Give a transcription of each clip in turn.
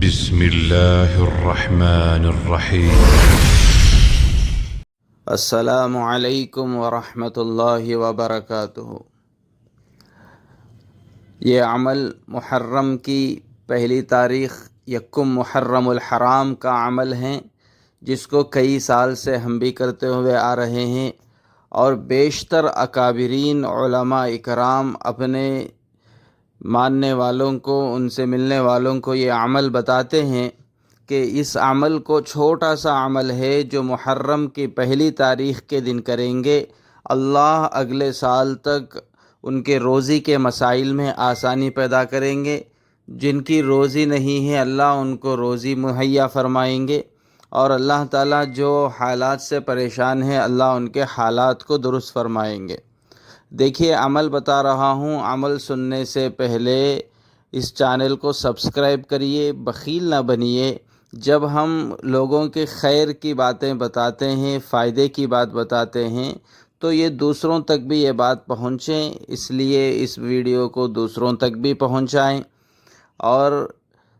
بسم اللہ الرحمن الرحیم۔ السلام علیکم ورحمۃ اللہ وبرکاتہ۔ یہ عمل محرم کی پہلی تاریخ یکم محرم الحرام کا عمل ہے، جس کو کئی سال سے ہم بھی کرتے ہوئے آ رہے ہیں، اور بیشتر اکابرین علماء اکرام اپنے ماننے والوں کو، ان سے ملنے والوں کو یہ عمل بتاتے ہیں کہ اس عمل کو چھوٹا سا عمل ہے جو محرم کی پہلی تاریخ کے دن کریں گے، اللہ اگلے سال تک ان کے روزی کے مسائل میں آسانی پیدا کریں گے۔ جن کی روزی نہیں ہے اللہ ان کو روزی مہیا فرمائیں گے، اور اللہ تعالیٰ جو حالات سے پریشان ہے اللہ ان کے حالات کو درست فرمائیں گے۔ دیکھیے، عمل بتا رہا ہوں، عمل سننے سے پہلے اس چینل کو سبسکرائب کریے، بخیل نہ بنیے۔ جب ہم لوگوں کے خیر کی باتیں بتاتے ہیں، فائدے کی بات بتاتے ہیں، تو یہ دوسروں تک بھی یہ بات پہنچیں، اس لیے اس ویڈیو کو دوسروں تک بھی پہنچائیں اور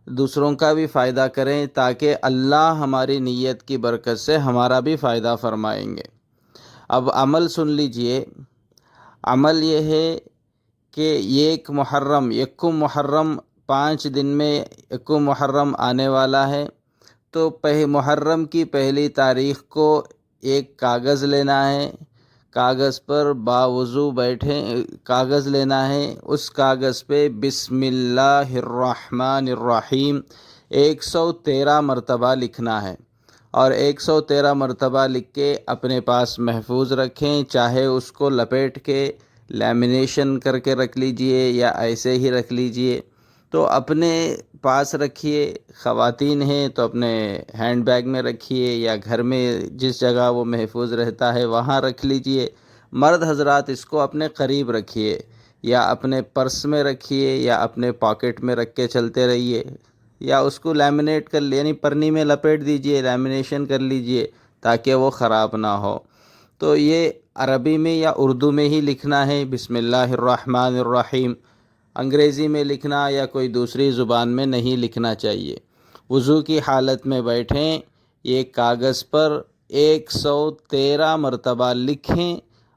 دوسروں کا بھی فائدہ کریں، تاکہ اللہ ہماری نیت کی برکت سے ہمارا بھی فائدہ فرمائیں گے۔ اب عمل سن لیجئے۔ عمل یہ ہے کہ یکم محرم 5 دن میں یکم محرم آنے والا ہے، تو محرم کی پہلی تاریخ کو ایک کاغذ لینا ہے، کاغذ پر باوضو بیٹھیں، کاغذ لینا ہے، اس کاغذ پہ بسم اللہ الرحمن الرحیم 113 مرتبہ لکھنا ہے، اور 113 مرتبہ لکھ کے اپنے پاس محفوظ رکھیں، چاہے اس کو لپیٹ کے لیمینیشن کر کے رکھ لیجئے یا ایسے ہی رکھ لیجئے، تو اپنے پاس رکھیے۔ خواتین ہیں تو اپنے ہینڈ بیگ میں رکھیے، یا گھر میں جس جگہ وہ محفوظ رہتا ہے وہاں رکھ لیجئے۔ مرد حضرات اس کو اپنے قریب رکھیے، یا اپنے پرس میں رکھیے، یا اپنے پاکٹ میں رکھ کے چلتے رہیے، یا اس کو لیمینیٹ کر یعنی پرنی میں لپیٹ دیجئے، لیمینیشن کر لیجئے تاکہ وہ خراب نہ ہو۔ تو یہ عربی میں یا اردو میں ہی لکھنا ہے، بسم اللہ الرحمن الرحیم۔ انگریزی میں لکھنا یا کوئی دوسری زبان میں نہیں لکھنا چاہیے۔ وضو کی حالت میں بیٹھیں، یہ کاغذ پر 113 مرتبہ لکھیں،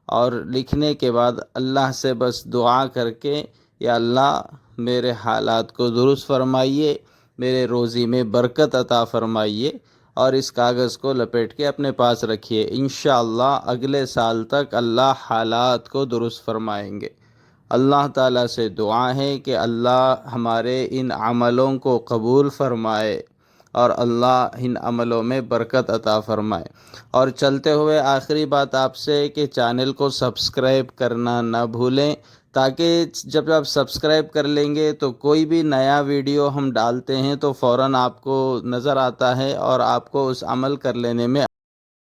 اور لکھنے کے بعد اللہ سے بس دعا کر کے، یا اللہ میرے حالات کو درست فرمائیے، میرے روزی میں برکت عطا فرمائیے، اور اس کاغذ کو لپیٹ کے اپنے پاس رکھیے۔ انشاءاللہ اگلے سال تک اللہ حالات کو درست فرمائیں گے۔ اللہ تعالیٰ سے دعا ہے کہ اللہ ہمارے ان عملوں کو قبول فرمائے، اور اللہ ان عملوں میں برکت عطا فرمائے۔ اور چلتے ہوئے آخری بات آپ سے کہ چینل کو سبسکرائب کرنا نہ بھولیں، تاکہ جب آپ سبسکرائب کر لیں گے تو کوئی بھی نیا ویڈیو ہم ڈالتے ہیں تو فوراً آپ کو نظر آتا ہے، اور آپ کو اس عمل کر لینے میں